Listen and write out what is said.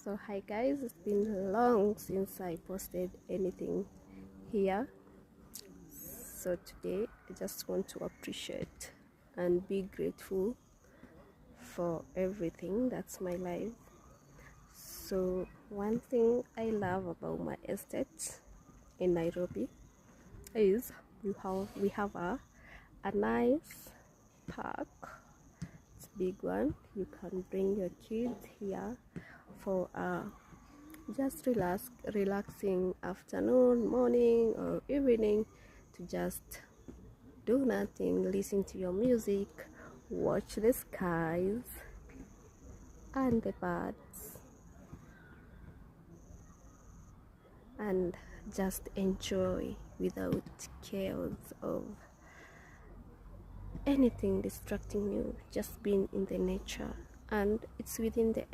So hi guys, it's been long since I posted anything here. So today I just want to appreciate and be grateful for everything that's my life. So one thing I love about my estate in Nairobi is we have a nice park. It's a big one. You can bring your kids here for just relaxing afternoon, morning, or evening, to just do nothing, listen to your music, watch the skies and the birds, and just enjoy without chaos of anything distracting you, just being in the nature. And it's within the